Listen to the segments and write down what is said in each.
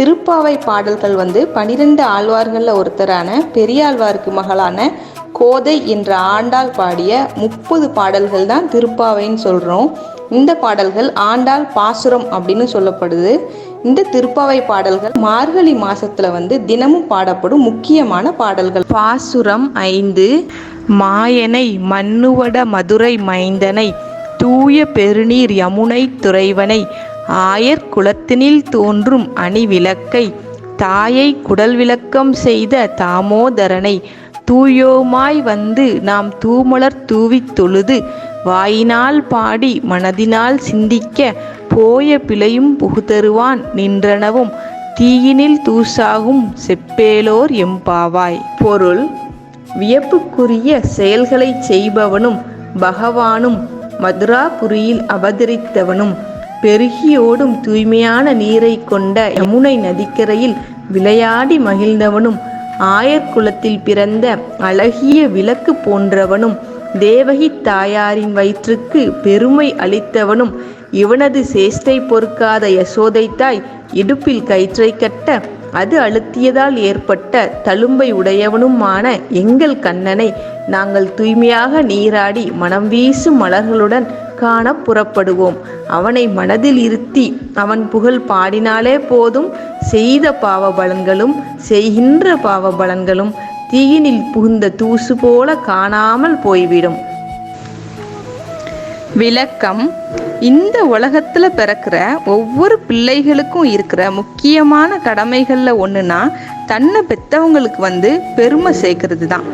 திருப்பாவை பாடல்கள் 12 ஆழ்வார்களில் ஒருத்தரான பெரியாழ்வாருக்கு மகளான கோதை என்ற ஆண்டாள் பாடிய 30 பாடல்கள் தான் திருப்பாவைன்னு சொல்கிறோம். இந்த பாடல்கள் ஆண்டாள் பாசுரம் அப்படின்னு சொல்லப்படுது. இந்த திருப்பாவை பாடல்கள் மார்கழி மாசத்துல தினமும் பாடப்படும் முக்கியமான பாடல்கள். பாசுரம் 5. மாயனை மன்னுவட மதுரை மைந்தனை தூய பெருநீர் யமுனை துறைவனை ஆயர் குலத்தினில் தோன்றும் அணி விளக்கை தாயை குடல் விளக்கம் செய்த தாமோதரனை தூயோமாய் வந்து நாம் தூமலர் தூவித் தொழுது வாயினால் பாடி மனதினால் சிந்திக்க போய பிழையும் புகுதருவான் நின்றனவும் தீயினில் தூசாகும் செப்பேலோர் எம்பாவாய். பொருள்: வியப்புக்குரிய செயல்களை செய்பவனும் பகவானும் மதுராபுரியில் அவதரித்தவனும் பெருகியோடும் தூய்மையான நீரை கொண்ட யமுனை நதிக்கரையில் விளையாடி மகிழ்ந்தவனும் ஆயர் குலத்தில் பிறந்த அழகிய விளக்கு போன்றவனும் தேவகி தாயாரின் வயிற்றுக்கு பெருமை அளித்தவனும் இவனது சேஷ்டை பொறுக்காத யசோதை தாய் இடுப்பில் கயிற்றை கட்ட அது அழுத்தியதால் ஏற்பட்ட தழும்பை உடையவனுமான எங்கள் கண்ணனை நாங்கள் தூய்மையாக நீராடி மனம் வீசும் மலர்களுடன் காண புறப்படுவோம். அவனை மனதில் இருத்தி அவன் புகழ் பாடினாலே போதும், செய்த பாவ பலன்களும் செய்கின்ற பாவ பலன்களும் தீயினில் புகுந்த தூசு போல காணாமல் போய்விடும். விளக்கம்: இந்த உலகத்துல பிறக்கிற ஒவ்வொரு பிள்ளைகளுக்கும் இருக்கிற முக்கியமான கடமைகள்ல ஒண்ணுனா தன்னை பெற்றவங்களுக்கு பெருமை சேர்க்கறது தான்.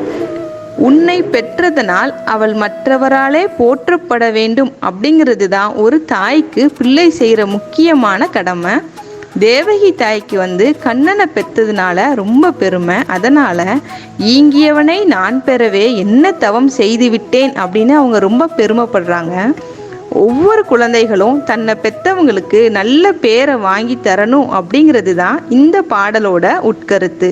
உன்னை பெற்றதனால் அவள் மற்றவராலே போற்றப்பட வேண்டும் அப்படிங்கிறது தான் ஒரு தாய்க்கு பிள்ளை செய்கிற முக்கியமான கடமை. தேவகி தாய்க்கு கண்ணனை பெற்றதுனால ரொம்ப பெருமை. அதனால ஈங்கியவனை நான் பெறவே என்ன தவம் செய்து விட்டேன் அப்படின்னு அவங்க ரொம்ப பெருமைப்படுறாங்க. ஒவ்வொரு குழந்தைகளும் தன்னை பெற்றவங்களுக்கு நல்ல பேரை வாங்கி தரணும் அப்படிங்கிறது தான் இந்த பாடலோட உட்கருத்து.